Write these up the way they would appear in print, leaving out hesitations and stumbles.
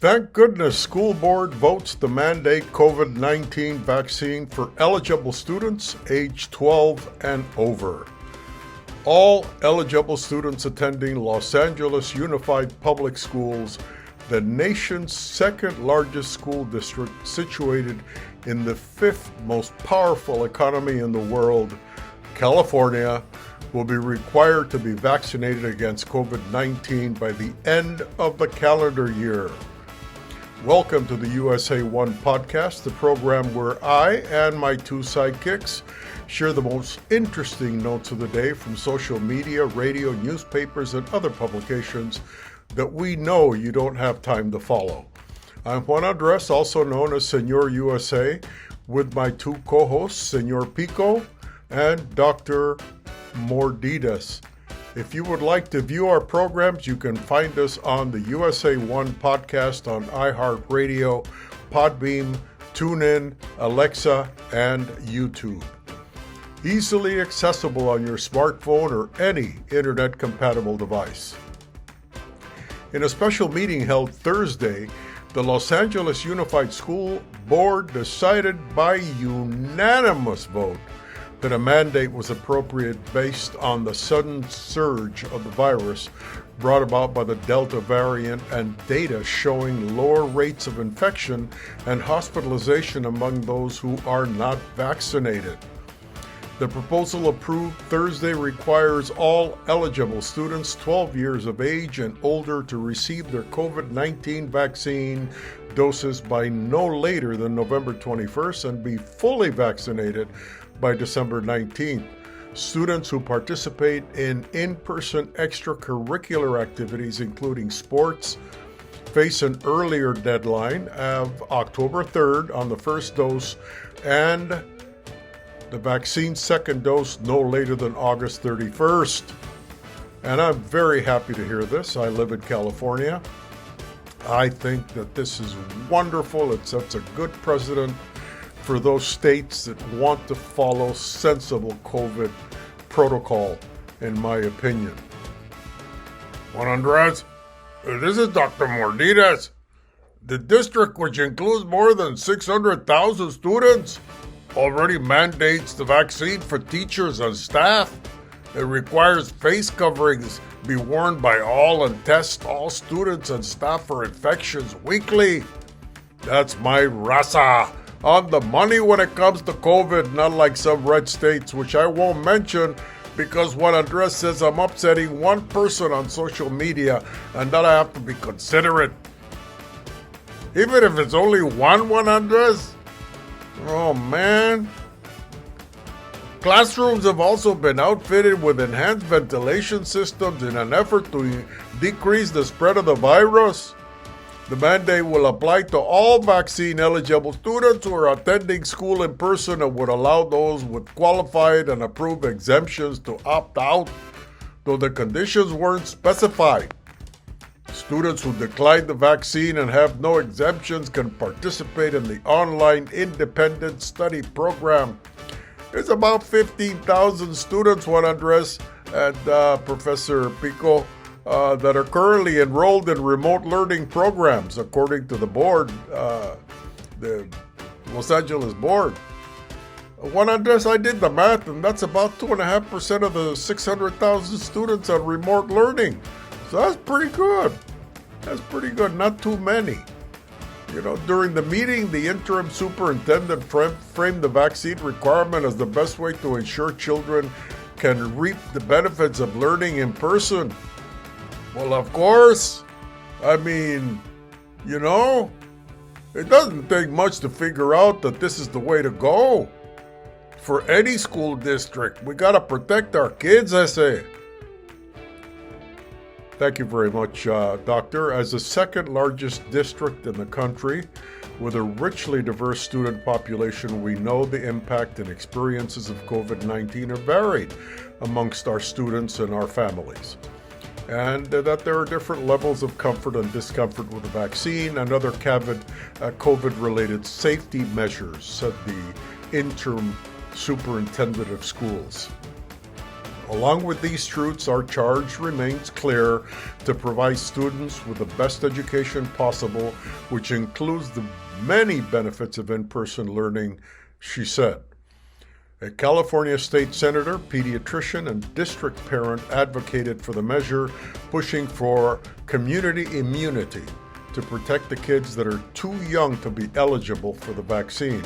Thank goodness school board votes to mandate COVID-19 vaccine for eligible students age 12 and over. All eligible students attending Los Angeles Unified Public Schools, the nation's second largest school district situated in the fifth most powerful economy in the world, California, will be required to be vaccinated against COVID-19 by the end of the calendar year. Welcome to the USA One podcast, the program where I and my two sidekicks share the most interesting notes of the day from social media, radio, newspapers, and other publications that we know you don't have time to follow. I'm Juan Andres, also known as Senor USA, with my two co-hosts, Senor Pico and Dr. Mordidas. If you would like to view our programs, you can find us on the USA One podcast on iHeartRadio, Podbean, TuneIn, Alexa, and YouTube. Easily accessible on your smartphone or any internet-compatible device. In a special meeting held Thursday, the Los Angeles Unified School Board decided by unanimous vote that a mandate was appropriate based on the sudden surge of the virus brought about by the Delta variant and data showing lower rates of infection and hospitalization among those who are not vaccinated. The proposal approved Thursday requires all eligible students 12 years of age and older to receive their COVID-19 vaccine doses by no later than November 21st and be fully vaccinated by December 19th. Students who participate in in-person extracurricular activities, including sports, face an earlier deadline of October 3rd on the first dose and the vaccine's second dose no later than August 31st. And I'm very happy to hear this. I live in California. I think that this is wonderful. It sets a good precedent for those states that want to follow sensible COVID protocol, in my opinion. Juan Andres, this is Dr. Mordidas. The district, which includes more than 600,000 students, already mandates the vaccine for teachers and staff. It requires face coverings be worn by all and test all students and staff for infections weekly. That's my raza. On the money when it comes to COVID, not like some red states, which I won't mention because Juan Andres says I'm upsetting one person on social media and that I have to be considerate. Even if it's only one Juan Andres? Oh man. Classrooms have also been outfitted with enhanced ventilation systems in an effort to decrease the spread of the virus. The mandate will apply to all vaccine-eligible students who are attending school in person and would allow those with qualified and approved exemptions to opt out, though the conditions weren't specified. Students who decline the vaccine and have no exemptions can participate in the online independent study program. There's about 15,000 students, Juan Andres and Professor Pico, that are currently enrolled in remote learning programs, according to the board, the Los Angeles board. Juan Andres, I did the math, and that's about 2.5% of the 600,000 students on remote learning. So that's pretty good. That's pretty good, not too many. You know, during the meeting, the interim superintendent framed the vaccine requirement as the best way to ensure children can reap the benefits of learning in person. Well, of course. I mean, you know, it doesn't take much to figure out that this is the way to go. For any school district, we gotta protect our kids, I say. Thank you very much, Doctor. As the second largest district in the country, with a richly diverse student population, we know the impact and experiences of COVID-19 are varied amongst our students and our families, and that there are different levels of comfort and discomfort with the vaccine and other COVID-related safety measures, said the interim superintendent of schools. Along with these truths, our charge remains clear to provide students with the best education possible, which includes the many benefits of in-person learning, she said. A California state senator, pediatrician, and district parent advocated for the measure, pushing for community immunity to protect the kids that are too young to be eligible for the vaccine.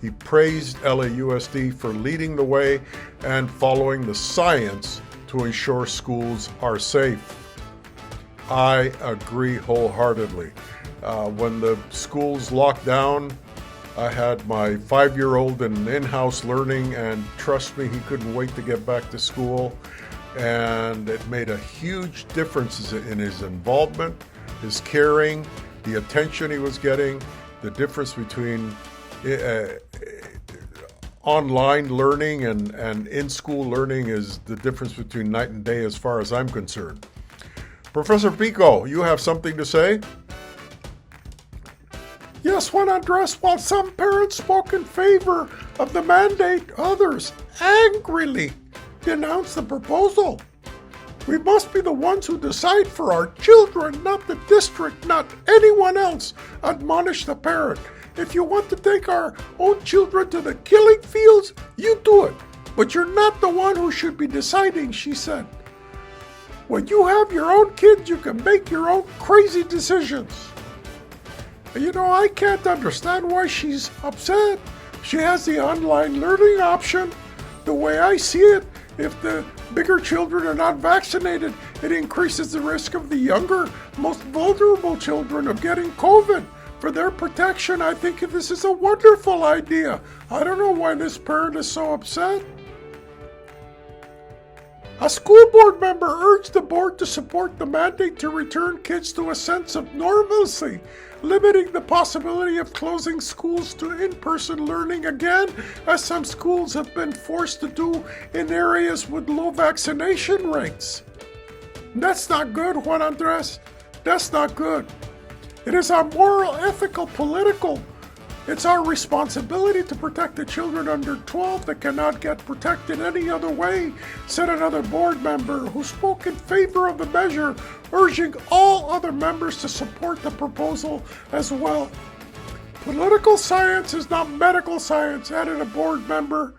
He praised LAUSD for leading the way and following the science to ensure schools are safe. I agree wholeheartedly. When the schools locked down, I had my 5-year-old in-house learning, and trust me, he couldn't wait to get back to school. And it made a huge difference in his involvement, his caring, the attention he was getting. The difference between online learning and in-school learning is the difference between night and day as far as I'm concerned. Professor Pico, you have something to say? Yes, Juan Andres, while some parents spoke in favor of the mandate, others angrily denounced the proposal. We must be the ones who decide for our children, not the district, not anyone else, admonished the parent. If you want to take our own children to the killing fields, you do it. But you're not the one who should be deciding, she said. When you have your own kids, you can make your own crazy decisions. You know, I can't understand why she's upset. She has the online learning option. The way I see it, if the bigger children are not vaccinated, it increases the risk of the younger, most vulnerable children of getting COVID. For their protection, I think this is a wonderful idea. I don't know why this parent is so upset. A school board member urged the board to support the mandate to return kids to a sense of normalcy, limiting the possibility of closing schools to in-person learning again, as some schools have been forced to do in areas with low vaccination rates. That's not good, Juan Andres. That's not good. It is our moral, ethical, political. It's our responsibility to protect the children under 12 that cannot get protected any other way, said another board member who spoke in favor of the measure, urging all other members to support the proposal as well. Political science is not medical science, added a board member.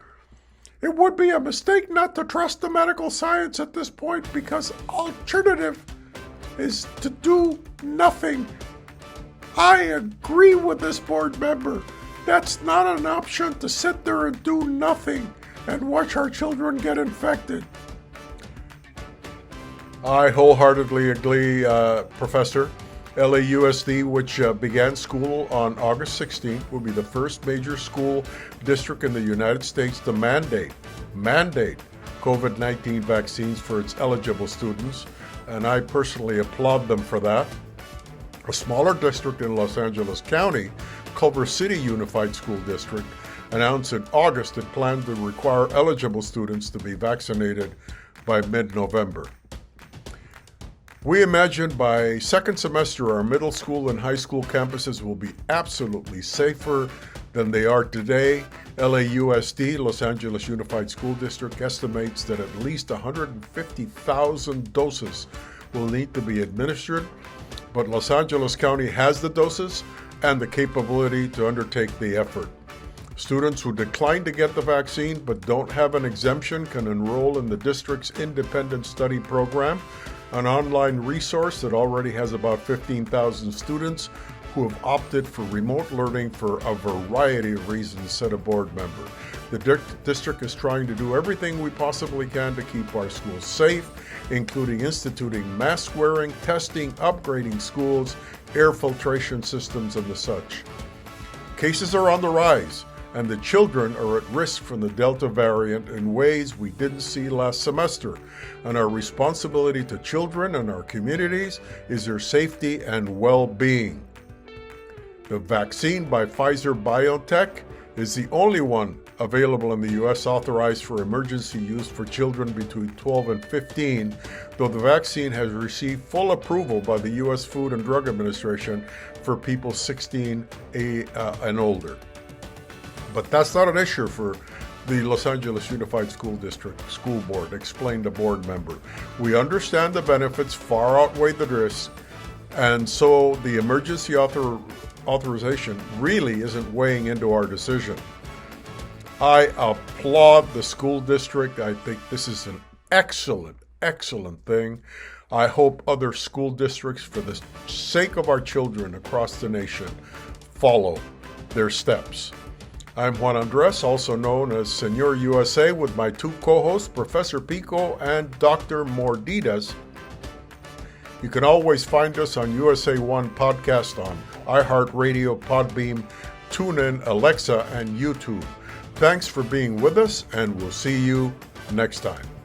It would be a mistake not to trust the medical science at this point, because alternative is to do nothing. I agree with this board member. That's not an option, to sit there and do nothing and watch our children get infected. I wholeheartedly agree, Professor. LAUSD, which began school on August 16th, will be the first major school district in the United States to mandate COVID-19 vaccines for its eligible students, and I personally applaud them for that. A smaller district in Los Angeles County, Culver City Unified School District, announced in August it planned to require eligible students to be vaccinated by mid-November. We imagine by second semester our middle school and high school campuses will be absolutely safer than they are today. LAUSD, Los Angeles Unified School District, estimates that at least 150,000 doses will need to be administered, but Los Angeles County has the doses and the capability to undertake the effort. Students who decline to get the vaccine but don't have an exemption can enroll in the district's independent study program, an online resource that already has about 15,000 students who have opted for remote learning for a variety of reasons, said a board member. The district is trying to do everything we possibly can to keep our schools safe, including instituting mask wearing, testing, upgrading schools, air filtration systems, and the such. Cases are on the rise, and the children are at risk from the Delta variant in ways we didn't see last semester. And our responsibility to children and our communities is their safety and well-being. The vaccine by Pfizer-BioNTech is the only one available in the U.S. authorized for emergency use for children between 12 and 15, though the vaccine has received full approval by the U.S. Food and Drug Administration for people 16 and older. But that's not an issue for the Los Angeles Unified School District School Board explained to board member. We understand the benefits far outweigh the risks, and so the emergency authorization really isn't weighing into our decision. I applaud the school district. I think this is an excellent thing. I hope other school districts, for the sake of our children across the nation, follow their steps. I'm Juan Andres, also known as Senor USA, with my two co-hosts, Professor Pico and Dr. Mordidas. You can always find us on USA One Podcast on iHeartRadio, Podbeam, TuneIn, Alexa, and YouTube. Thanks for being with us, and we'll see you next time.